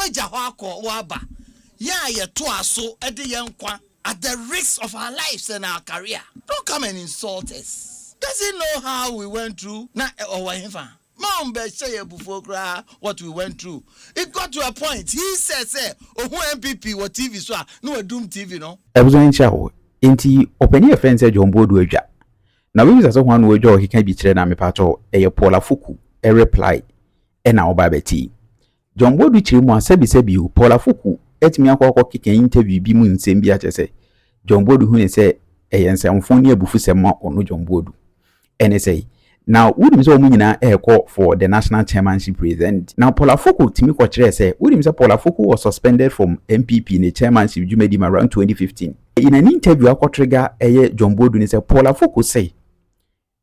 waja hwako waba ya ye to aso ede ye nkwa at the risk of our lives and our career. Don't come and insult us. Does he know how we went through? Na Mom be say what we went through. It got to a point. He said, "Oh, who MPP what TV so no doom TV no." Ebuzo nchawo. Enti openi friend say John Boadu adwa. Na we say one we adwa he kan bi kire na me pato eye Paul Afoko e reply e na oba beti. John Boadu kire mu asabi o Paul Afoko etimi akọ keke interview bi mu nsem bi ache say John Boadu hu ne say eye nsamfo ne abufu sema ono John Boadu. Ene say now, we say omunyina eko for the national chairmanship reason. Now, Paul Afoko timi ko kire say, we say Paul Afoko was suspended from MPP in the chairmanship Jumedi around 2015. In an interview, akọ trigger John Boadu ni say Paul Afoko say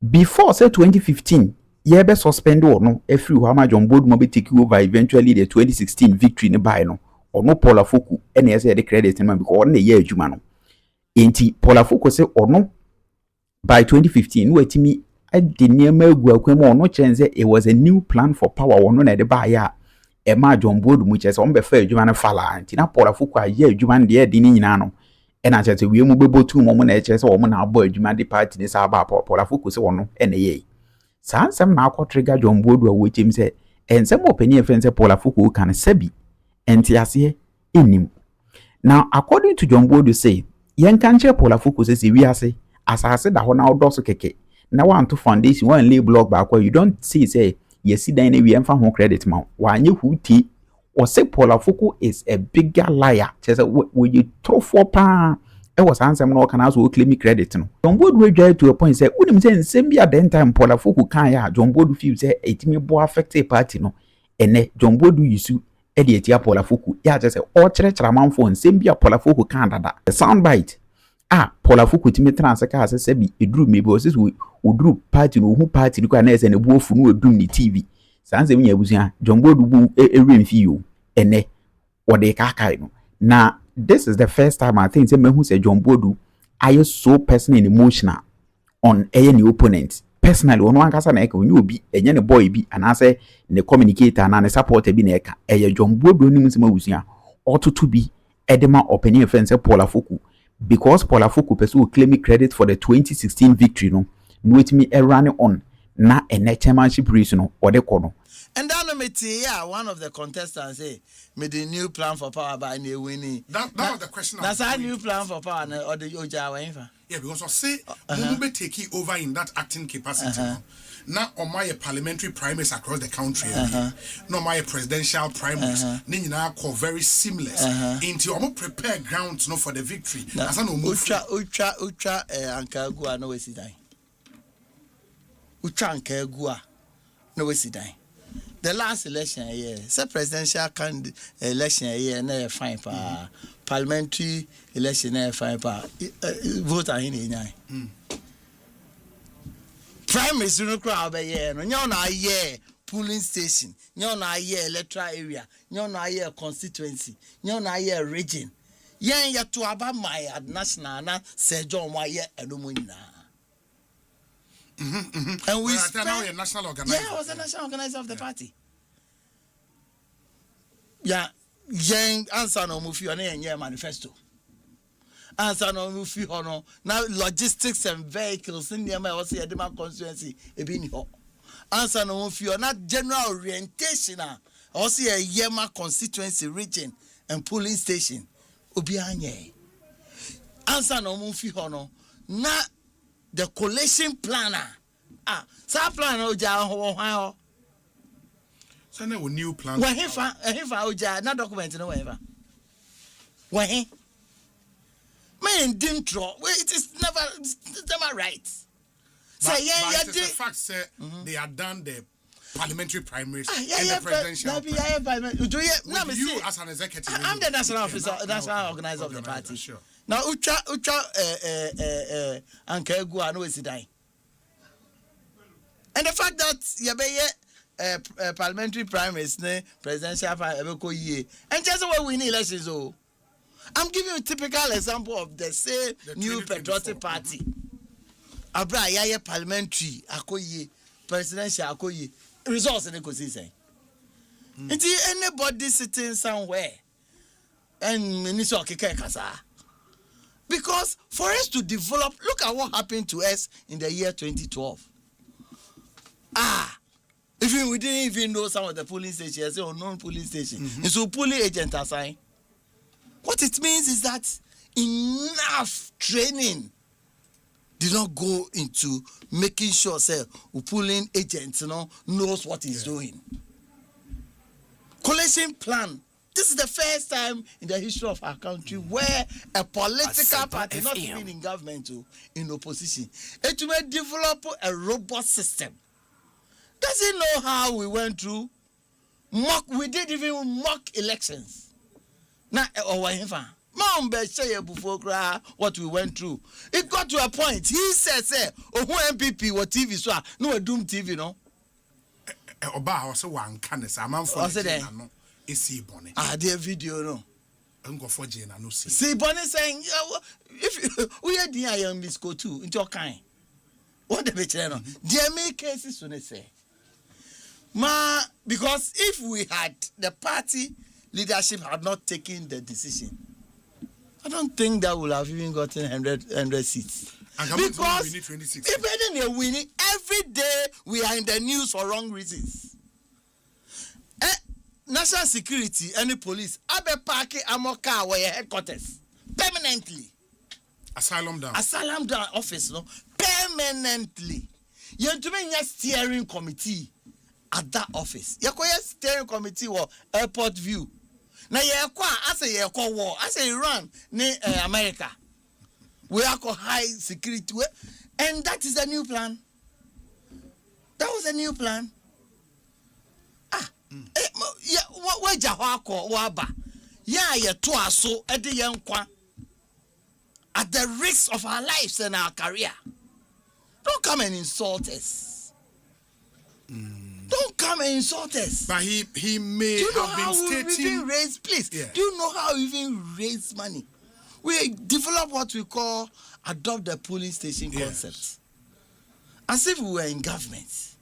before say 2015, ye be suspend or no every how John Boadu mo be take over eventually the 2016 victory ni buy no or no Paul Afoko any say the credit man because on year adwuma no. Enti Paul Afoko say or no by 2015 we timi the nearby no change it was a new plan for power one na de ba ya e ma John Boadu mu chese on be fa adwuma na fala nti na Paul Afoko aye adwuma de di ni nyina no e na chese we mu bebotu mo na chese wo mo na abo adwuma de party ni sa ba Paul Afoko se wono e na ye sa nsem na akọ trigger John Boadu a wo chem se ensem opani efen se Paul Afoko kan sabi enti ase enim. Now according to John Boadu say yen kan che Paul Afoko se wi ase asase da ho na odoso keke na want to foundation one lay block back where you don't see say you see then we emfa ho credit ma wanye huti or say Paul Afoko is a bigger liar just when you throw for pa e was answer no can also claim credit no John Boadu we drive to a point say unim say nsem bia den time Paul Afoko kan ya John Boadu feel say etimi bo affect a party no ene John Boadu yisu e de etia Paul Afoko ya just say o kire manfo nsem bia Paul Afoko kan dada the sound bite Paul Afoko timi transaka ase sebi eduru maybe o sisi oduru party no hu party ni kwa na ese ne bu ofu no odum ni TV sanse nya abusia John Boadu bu eremfi o ene wode kakai no na this is the first time I think say mehu say John Boadu are so personal and emotional on any opponent personally ono ankasa na eka onye obi enye ne boy bi anase ne communicator na ne supporter bi na eka John Boadu ni musema abusia otutu bi edema opinion offense Paul Afoko because Paul Afoko person will claim credit for the 2016 victory no with me run on na a chairmanship race no or the kono. And then one of the contestants say made a new plan for power by the winning. That was the question. That's a new plan for power or the Oja. Yeah, because I say we be taking over in that acting capacity. Now on my parliamentary primaries across the country, no my presidential primaries, now call very seamless. Into almost prepare grounds no for the victory. As I know, Ucha Anka Gua no way Ucha Anka Gua no way the last election year, say presidential election year, na fine pa parliamentary election na fine pa vote ahin ni primaries no crowd be year no nyo na year polling station nyo na year electoral area nyo na year constituency nyo na year region yen ya to aba my national na Sir John wa year edomo nyina. And we now a national organizer. Yeah, I was a national organizer of the party. Yeah, young answer no move on a manifesto. Answer no move on now logistics and vehicles in the also a demand constituency a bini ho. Answer no move on not general orientation also a Yema constituency region and polling station. Obianye. Answer no move on not the coalition planner. So plan Oja so now new plan. When he Oja, not document no ever. When he man didn't draw. It is never right. But it's the fact that they are done the parliamentary primaries and the presidential. You as an executive, I'm the national officer, national organizer of the party. Sure. Now Ucha Anka Gua no is dying. And the fact that Yabeye parliamentary primaries, presidential primaries, and just what we need elections. I'm giving you a typical example of the same new patriotic party. Obra Yaya parliamentary akoye presidential akoye results in Ekosiisen. Anybody sitting somewhere and minister kasa. Because for us to develop, look at what happened to us in the year 2012. Even we didn't even know some of the polling stations or non-polling stations. And so polling agents are saying, what it means is that enough training did not go into making sure say polling agents knows what he's doing. Collation plan. This is the first time in the history of our country where a political party, not even in government, in opposition, it will develop a robust system. Does he know how we went through we did even mock elections? Now, what we went through. It got to a point. He said, who MPP or TV so no doom TV no. Oba also one can say man for no. Isi Bonnie. Their video no. Go for Jane no see. See Bonnie saying, if we are the young Miss Go too into your kind. What the bitch no? There make cases when they say. Because if we had the party leadership had not taken the decision, I don't think that would have even gotten 100 seats. Because even they're winning, every day we are in the news for wrong reasons. National security and the police, Abe Park Amoka were headquarters permanently. Asylum down office, no, permanently. You have to be a steering committee at that office. You have a steering committee or airport view. Now you have war. I say Iran, America. We are high security, and that is a new plan. That was a new plan. Where Jahako Waba? Yeah, so at the young kwa at the risk of our lives and our career. Don't come and insult us. Don't come and insult us. But he may have been stating. Please. Yeah. Do you know how we even raise money? We develop what we call adopt the polling station concept. As if we were in government.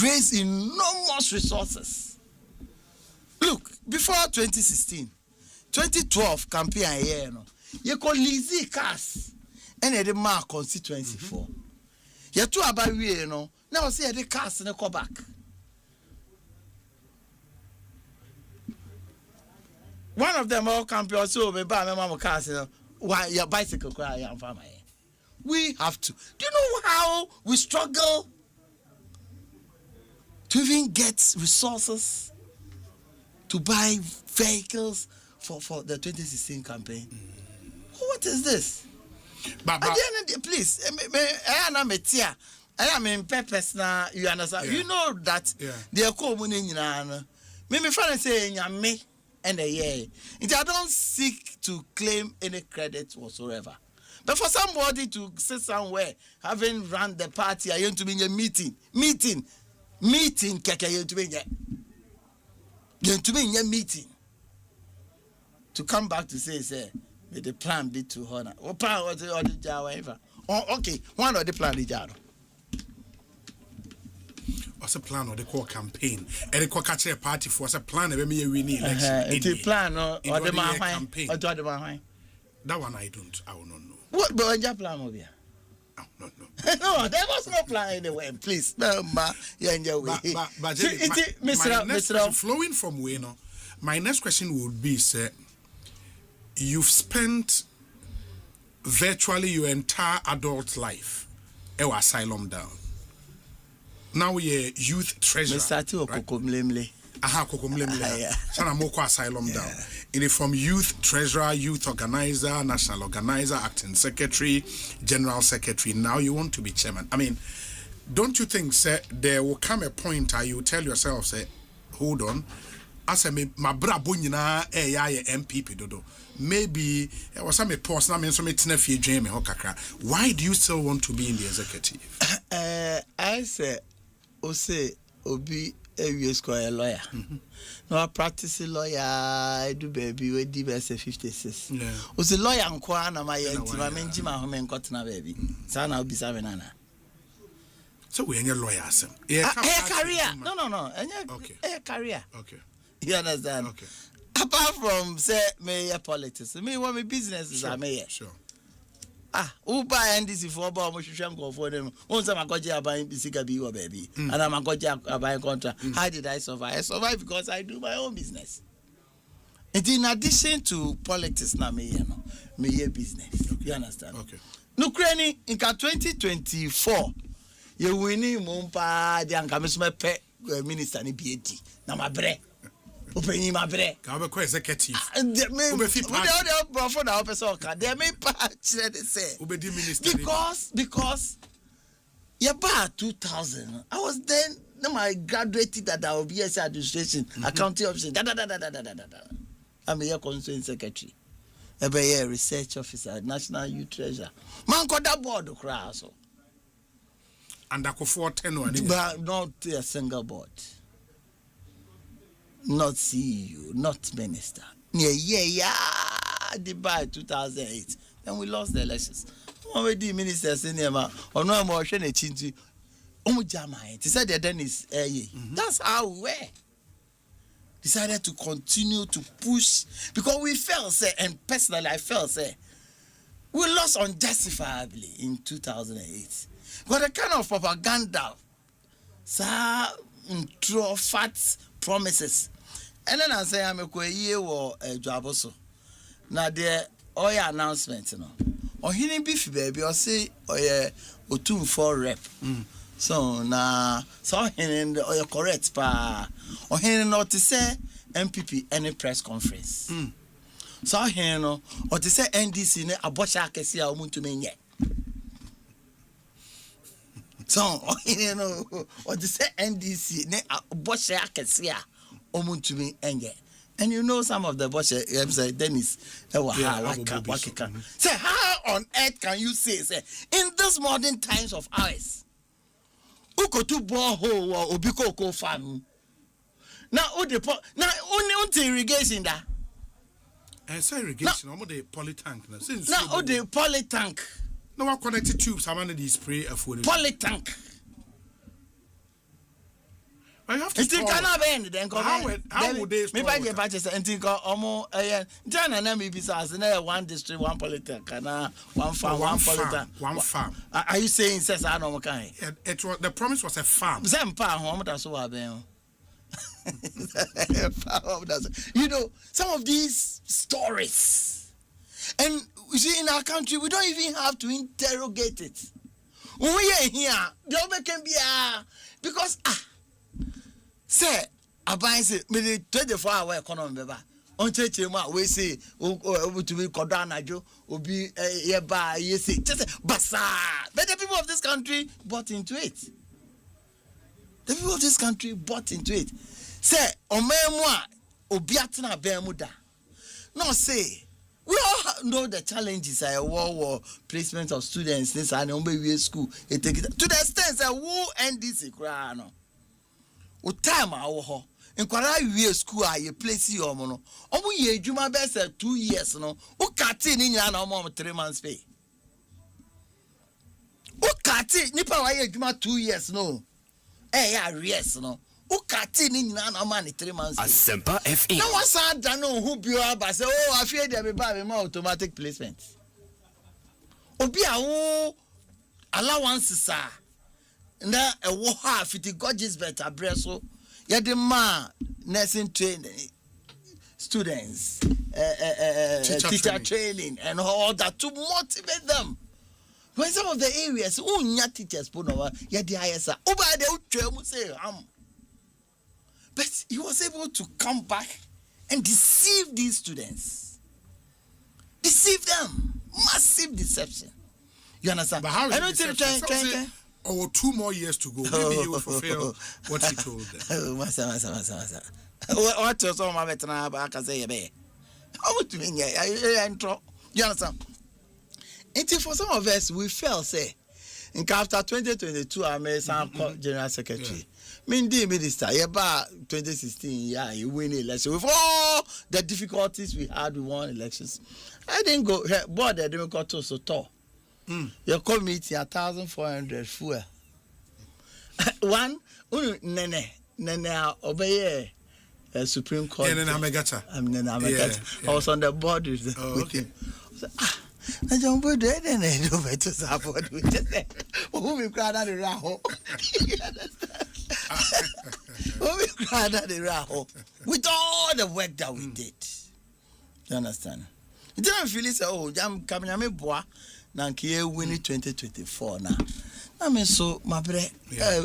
Raise enormous resources. Look, before 2016, 2012 campaign year, you call Lizzie cars and the mark constituency for. You two about we now see the cars and go back. One of them all campaign so me buy my mama cars why your bicycle cry am farmer. We have to. Do you know how we struggle to even get resources to buy vehicles for the 2016 campaign? What is this? But please, I am in purpose now. You understand? You know that they are coming in. Me friend say me and I don't seek to claim any credit whatsoever. But for somebody to sit somewhere having run the party, I want to be in a meeting, keke you to be in a meeting to come back to say may the plan be to honor. What plan was the Jawa? Okay, one of the plan the Jaro. What's a plan or the core campaign? And the core catcher party for a plan of me winning election. It's a plan or the campaign or the that one I will not know. What but your plan will be? No. No, there was no plan anyway. Please, no, you're in your way. But Mr. Flowing from Wayno, my next question would be, sir, you've spent virtually your entire adult life at asylum down. Now you're youth treasurer. Mr. Sana moko asylum down. In from youth treasurer, youth organizer, national organizer, acting secretary, general secretary. Now you want to be chairman. I mean, don't you think, sir, there will come a point where you tell yourself, say, hold on, as a my brabo nyina MPP dodo. Maybe it was some post na me so me tena fie dwen me ho kakra. Why do you still want to be in the executive? I say obi a square lawyer. No, I practice lawyer. I do baby. We do best 56. Yeah. Was a lawyer and Kwana my auntie. My menjima home and got na baby. Sana will be 7 nana. So we are your lawyer, Sam. A career. No. Okay. A career. Okay. You understand? Okay. Apart from say mayor politics, me want me businesses are mayor. Sure. Who buy NDC for about much go for them? Once I'm a buying Bisiga Biwa baby, and I'm a buying contract. How did I survive? I survive because I do my own business. And in addition to politics, now me business. You understand? Okay. No cranny in 2024. You winning Mumpa, the Ankamisma pet minister in BAT. Now my bread. Open my bread. Can I be executive? They may because yeah, about 2000. I was then I graduated at our BS administration, accounting officer. I'm a constituent secretary. A research officer, national youth treasurer. Man got that board of class. And Akuffo 10 but not a single board. Not CEO, not minister. Yeah, Dubai 2008. Then we lost the elections. Already ministers in there, or no more than a chinty. They said that Dennis, that's how we were. Decided to continue to push because we felt, say, and personally I felt, say, we lost unjustifiably in 2008. But the kind of propaganda, fat promises. And then I say I'm a year or a job also. Now there all your announcements, or he beef baby or say or 2-4 rep. So now so he or correct pa or he not to say MPP any press conference. So he no or to say NDC ne abosha kesi a omuntu menye. So you know or to say NDC ne abosha kesi a omuntu me enye. And you know some of the bosha say Dennis say how on earth can you say in this modern times of ours uko tu borehole or obiko farm now only irrigation da say irrigation no the poly tank now the poly tank no one connected tubes how many these spray affordable poly tank I have to how would they me buy the patches and think Jana na me bisa na one district one poly tank na one farm one poly tank one farm are you saying says I know kind it was the promise was a farm Zempa home that so aben you know some of these stories and you see in our country we don't even have to interrogate it when we are here the can be because say aban say me the 24-hour economy beba on cheche ma we say to be kodanajo obi yeba yesi just basa but the people of this country bought into it. The people of this country bought into it. Say, Omemwa, Obiatina Bermuda. No, say, we all know the challenges are war placement of students, this and school. To the extent that who end this crown. O time our in Kwara school, I place your mono. Ye Juma best 2 years, no. O katin in your mom 3 months pay. O katin, Nipa Juma 2 years, no. Yes, no. Ukati ni na mani 3 months. Asempa FE. No one said that no who be about say Afia dey be buy me automatic placement. Obi a wo allowances sir. Na e wo ha fiti gorgeous better breso. Ye the man nursing training students teacher training and all that to motivate them. When some of the areas, teachers put over, but he was able to come back and deceive these students. Deceive them. Massive deception. You understand? But how is it? 2 more years to go. Maybe you will fulfill what he told them. Masa. What you saw my veteran back as a baby. How would you mean? You understand? Until for some of us, we felt, say, in after 2022, I made some general secretary. The minister, about 2016, you win election. With all the difficulties we had, we won elections. I didn't go, board, I didn't go to so tall. Your committee, 1,400 fuel. One, nene, obey Supreme Court. Yeah, Namegata. I was on the board with him. I don't put it in it over to support with it. Who we cried at the Raho? Who we cried at the Raho? With all the work that we did. You understand? You don't feel it, oh, I'm coming, I'm a boy. Nankie winning 2024 now. I mean, so my bread,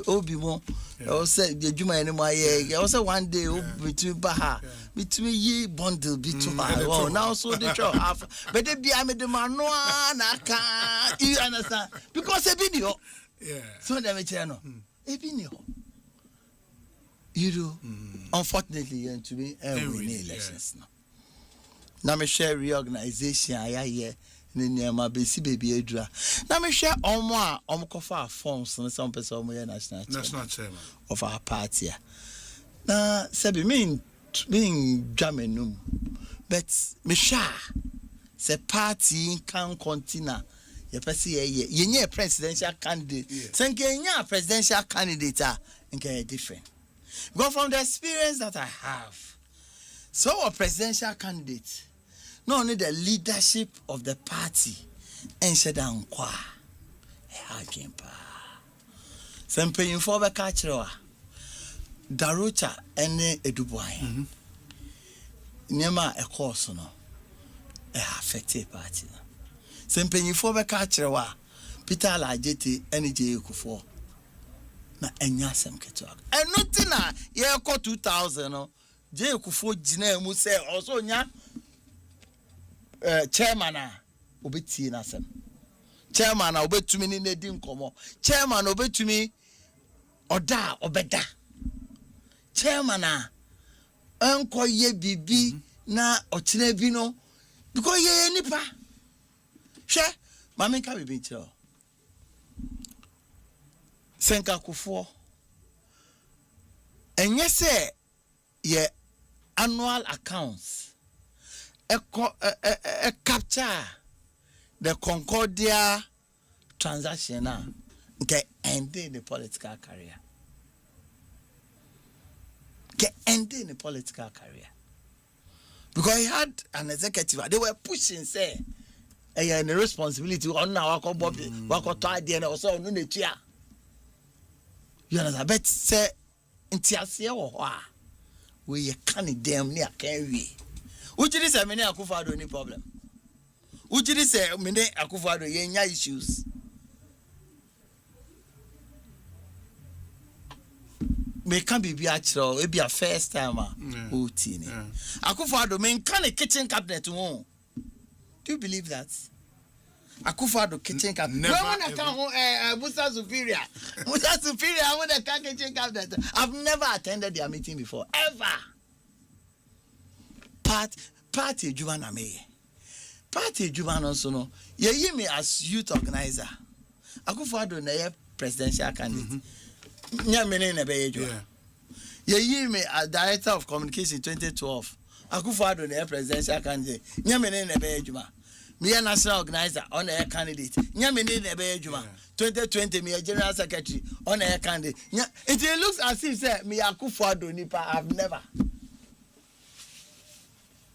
Obi-Wan, I said, the Juma anymore. I was one day between Baha, between ye bundle between my now so the show half, but they be I made the man no, I can't, you understand? Because a video, so never channel, a video. You do, unfortunately, and to me, winning elections now. Now, me share reorganization, I hear. Ninyama besi baby edra na me hwe omo a omkofa forms na some person omo national chairman of our party na sabi mean Germanum but me sha se party can continue ye pese ye nye presidential candidate senke nya presidential candidate nke different because from the experience that I have so a presidential candidate not only the leadership of the party and Sheldon kwa Asempa. Some paying for the catcher Darucha and Eduboy. Nema a course no a affected party. Some paying for the catcher Peter Lajeti and Akuffo. Na enyasem ketok. And nothing na ye ko 2000 no. Akuffo jina mu say also nya chairman obeti na asem chairman obetumi ni nedi nkomo chairman obetumi oda obeda chairman enko ye bibi na ochire bi no because ye nipa hwe mama nka bibi nchiro senka Akuffo enye se ye annual accounts capture the Concordia transaction now get ending the political career. Get ending the political career. Because he had an executive, they were pushing say and the responsibility on now Bobby, also no chair. You understand? But say Intiasia or we can't damn near carry. Ujiri say mene Akuffo any problem. Ujiri say mene Akuffo yenya issues. Me can be actual, it be a first time who tini. Akuffo men can a kitchen cabinet won. Do you believe that? Akuffo kitchen cabinet. Never Musa Superior. Musa Superior with a kitchen cabinet. I've never attended their meeting before. Ever. Party Juba na me. Party Juba no so no. Ye me as youth organizer. Akuffo na ye presidential candidate. Nya me na be Juba. Ye me as director of communication 2012. Akuffo na ye presidential candidate. Nya me na be Juba. Me a national organizer on a candidate. Nya me na be Juba. 2020 me a general secretary on a candidate. It looks as if say me Akuffo nipa I've never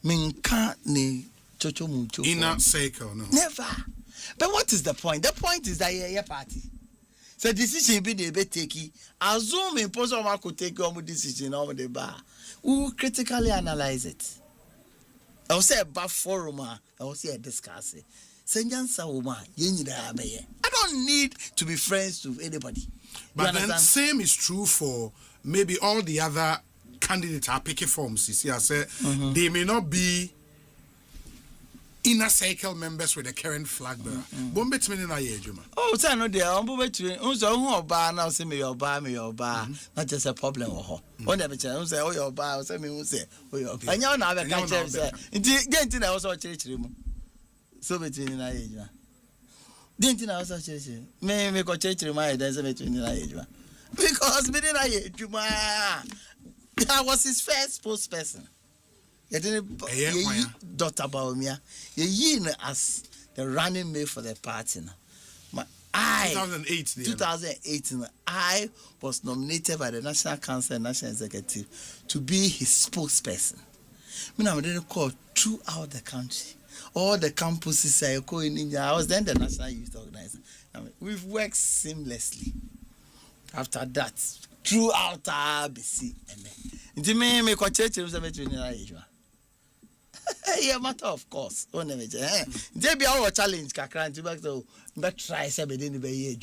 Minka ni chocho mucho. Inner circle, no. Never. But what is the point? The point is that your party. So decision be the take. Assume impossible man could take on decision over the bar. We will critically analyze it. I will say a bar forum. I will say a discuss it. I don't need to be friends to anybody. But then same is true for maybe all the other candidates are picking forms. You see, I say they may not be inner circle members with the current flag bearer. Bombe tmini na ye Juma. Oh, say no there. Bombe tmini. Unso who oba now say me your bar. Not just a problem or ho. One never say unso oh your bar. Say me unso oh your bar. Anya na be catch say. Inti get na also church mu. So between na ye Juma. Didn't na also church. Me ko church mu I then say between na ye Juma. Because me na ye Juma. I was his first spokesperson. Dr. Baumia, as the running mate for the party. 2008, I was nominated by the National Council and National Executive to be his spokesperson. I didn't call throughout the country. All the campuses I was then the National Youth Organizer. We've worked seamlessly. After that, throughout RBC. Yeah, matter of course. There be our challenge. Kakran to back to try 7 in the